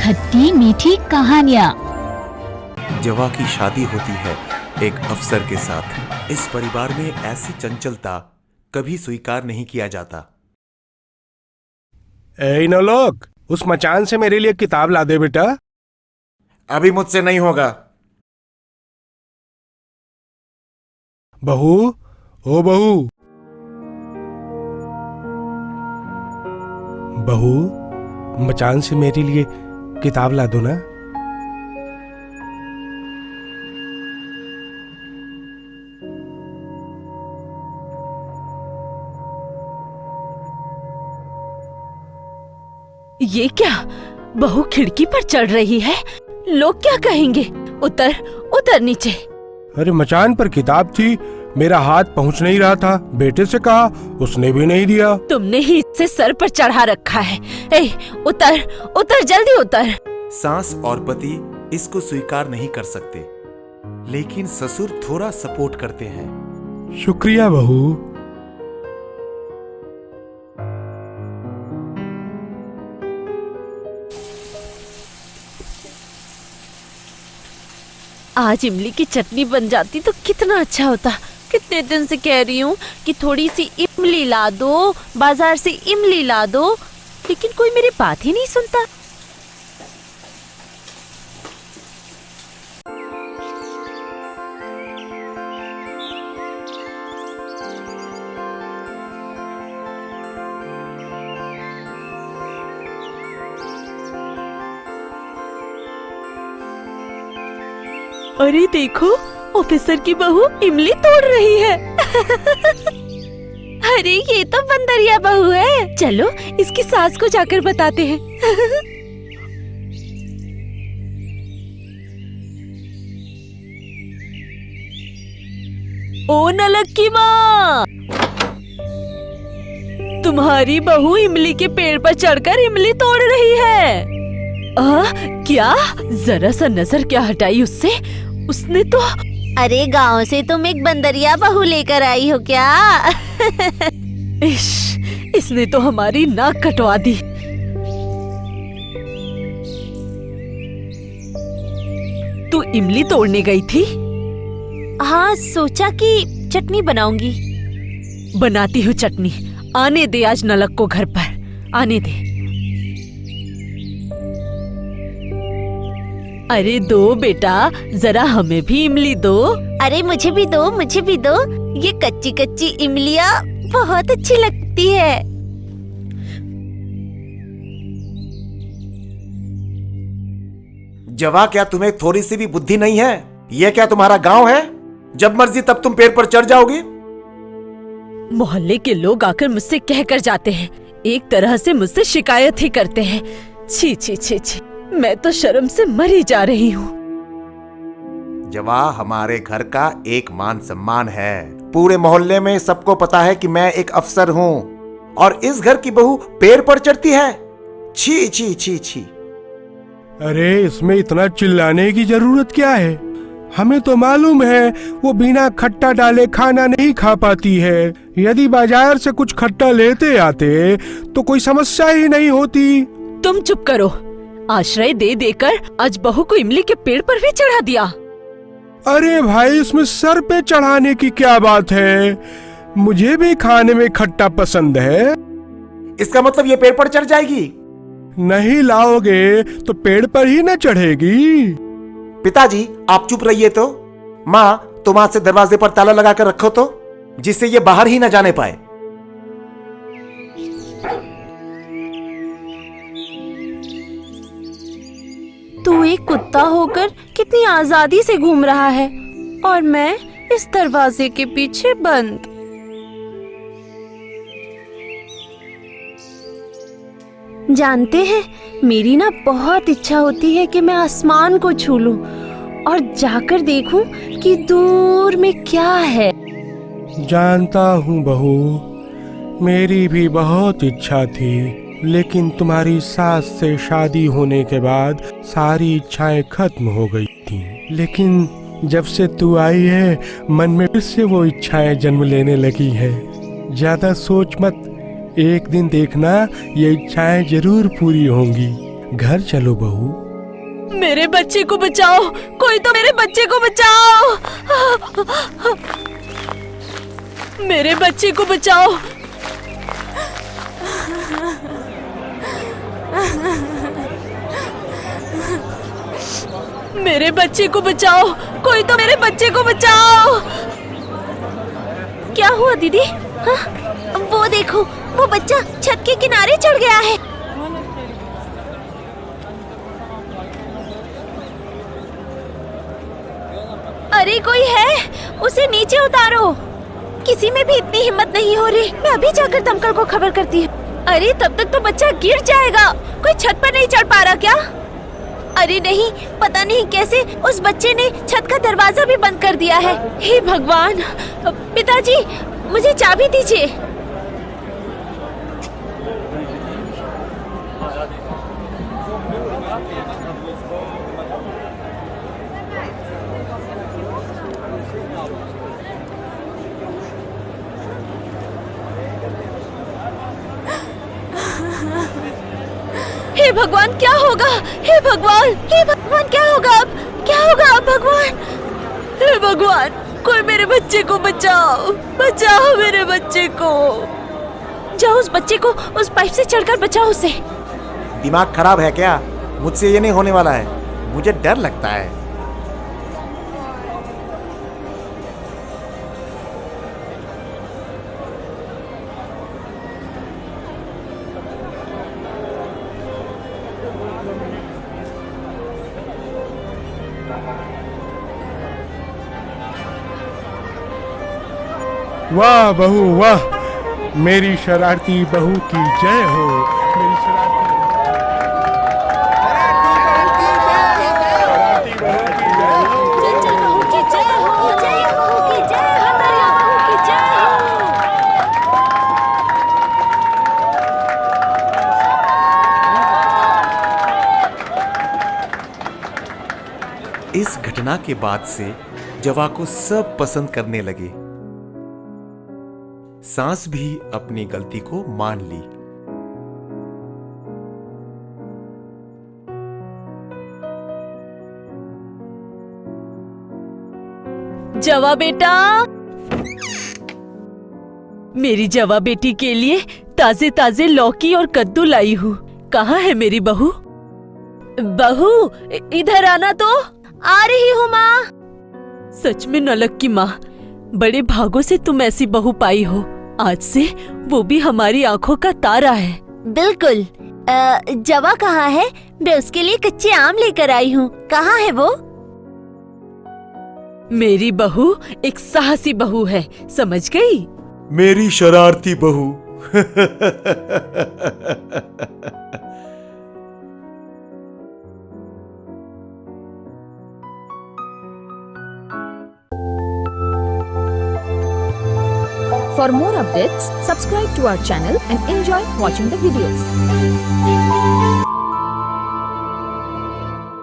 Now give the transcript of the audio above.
खट्टी मीठी कहानियाँ। जवा की शादी होती है एक अफसर के साथ। इस परिवार में ऐसी चंचलता कभी स्वीकार नहीं किया जाता। ए नौलोक, उस मचान से मेरे लिए किताब ला दे बेटा। अभी मुझसे नहीं होगा। बहू, ओ बहू, बहू, मचान से मेरे लिए किताब ला दो ना। ये क्या, बहू खिड़की पर चढ़ रही है? लोग क्या कहेंगे? उतर उतर नीचे। अरे मचान पर किताब थी, मेरा हाथ पहुंच नहीं रहा था। बेटे से कहा, उसने भी नहीं दिया। तुमने ही इसे सर पर चढ़ा रखा है। ए, उतर उतर, जल्दी उतर। सास और पति इसको स्वीकार नहीं कर सकते, लेकिन ससुर थोड़ा सपोर्ट करते हैं। शुक्रिया बहू। आज इमली की चटनी बन जाती तो कितना अच्छा होता। कितने दिन से कह रही हूँ कि थोड़ी सी इमली ला दो, बाजार से इमली ला दो, लेकिन कोई मेरी बात ही नहीं सुनता। अरे देखो, ऑफिसर की बहू इमली तोड़ रही है। अरे ये तो बंदरिया बहू है। चलो इसकी सास को जाकर बताते हैं। ओ नलक की माँ, तुम्हारी बहू इमली के पेड़ पर चढ़कर इमली तोड़ रही है। क्या? जरा सा नजर क्या हटाई उससे? उसने तो... अरे गांव से तुम एक बंदरिया बहू लेकर आई हो क्या? इश, इसने तो हमारी नाक कटवा दी। तू इमली तोड़ने गई थी? हाँ, सोचा कि चटनी बनाऊंगी। बनाती हूँ चटनी। आने दे आज नलक को घर पर, आने दे। अरे दो बेटा, जरा हमें भी इमली दो। अरे मुझे भी दो, मुझे भी दो। ये कच्ची कच्ची इमलियाँ बहुत अच्छी लगती है। जवा, क्या तुम्हें थोड़ी सी भी बुद्धि नहीं है? यह क्या तुम्हारा गांव है? जब मर्जी तब तुम पेड़ पर चढ़ जाओगी। मोहल्ले के लोग आकर मुझसे कह कर जाते हैं, एक तरह से मुझसे शिकायत ही करते हैं। छी छी छी छी, मैं तो शर्म से मरी जा रही हूँ। जवा, हमारे घर का एक मान सम्मान है। पूरे मोहल्ले में सबको पता है कि मैं एक अफसर हूँ, और इस घर की बहू पेड़ पर चढ़ती है। छी छी छी छी। अरे इसमें इतना चिल्लाने की जरूरत क्या है? हमें तो मालूम है वो बिना खट्टा डाले खाना नहीं खा पाती है। यदि बाजार से कुछ खट्टा लेते आते तो कोई समस्या ही नहीं होती। तुम चुप करो। आश्रय दे देकर आज बहू को इमली के पेड़ पर भी चढ़ा दिया। अरे भाई, इसमें सर पे चढ़ाने की क्या बात है? मुझे भी खाने में खट्टा पसंद है। इसका मतलब ये पेड़ पर चढ़ जाएगी? नहीं लाओगे तो पेड़ पर ही न चढ़ेगी। पिताजी, आप चुप रहिए तो। माँ, तुम आज से दरवाजे पर ताला लगा कर रखो तो, जिससे ये बाहर ही न जाने पाए। तू एक कुत्ता होकर कितनी आजादी से घूम रहा है, और मैं इस दरवाजे के पीछे बंद। जानते हैं, मेरी ना बहुत इच्छा होती है कि मैं आसमान को छू लूं और जाकर देखूं कि दूर में क्या है। जानता हूँ बहू, मेरी भी बहुत इच्छा थी, लेकिन तुम्हारी सास से शादी होने के बाद सारी इच्छाएं खत्म हो गई थीं। लेकिन जब से तू आई है, मन में फिर से वो इच्छाएं जन्म लेने लगी हैं। ज्यादा सोच मत, एक दिन देखना ये इच्छाएं जरूर पूरी होंगी। घर चलो बहू। मेरे बच्चे को बचाओ, कोई तो मेरे बच्चे को बचाओ, मेरे बच्चे को बचाओ। मेरे बच्चे को बचाओ, कोई तो मेरे बच्चे को बचाओ। क्या हुआ दीदी? हाँ? वो देखो, वो बच्चा छत के किनारे चढ़ गया है। अरे कोई है, उसे नीचे उतारो। किसी में भी इतनी हिम्मत नहीं हो रही। मैं अभी जाकर दमकल को खबर करती हूँ। अरे तब तक तो बच्चा गिर जाएगा। कोई छत पर नहीं चढ़ पा रहा क्या? अरे नहीं, पता नहीं कैसे उस बच्चे ने छत का दरवाजा भी बंद कर दिया है। हे भगवान! पिताजी, मुझे चाबी दीजिए। हे भगवान, क्या होगा? हे भगवान, हे भगवान, क्या होगा अब? क्या होगा अब भगवान? हे भगवान, कोई मेरे बच्चे को बचाओ, बचाओ मेरे बच्चे को। जाओ उस बच्चे को उस पाइप से चढ़कर बचाओ उसे। दिमाग खराब है क्या? मुझसे ये नहीं होने वाला है। मुझे डर लगता है। वाह बहू वाह, मेरी शरारती बहू की जय हो। मेरी शरारती बहू की जय हो। चंचल बहू की जय हो, जय बहू की जय हो, दरिया बहू की जय इस घटना के बाद से जवा को सब पसंद करने लगे। सांस भी अपनी गलती को मान ली। जवा बेटा, मेरी जवा बेटी के लिए ताजे ताजे लौकी और कद्दू लाई हूँ। कहाँ है मेरी बहू? बहू, इधर आना तो। आ रही हूँ माँ। सच में नलक की माँ, बड़े भागों से तुम ऐसी बहू पाई हो। आज से वो भी हमारी आंखों का तारा है। बिल्कुल। जवा कहाँ है? मैं उसके लिए कच्चे आम लेकर आई हूँ। कहाँ है वो? मेरी बहू एक साहसी बहू है, समझ गई? मेरी शरारती बहू। For more updates, subscribe to our channel and enjoy watching the videos.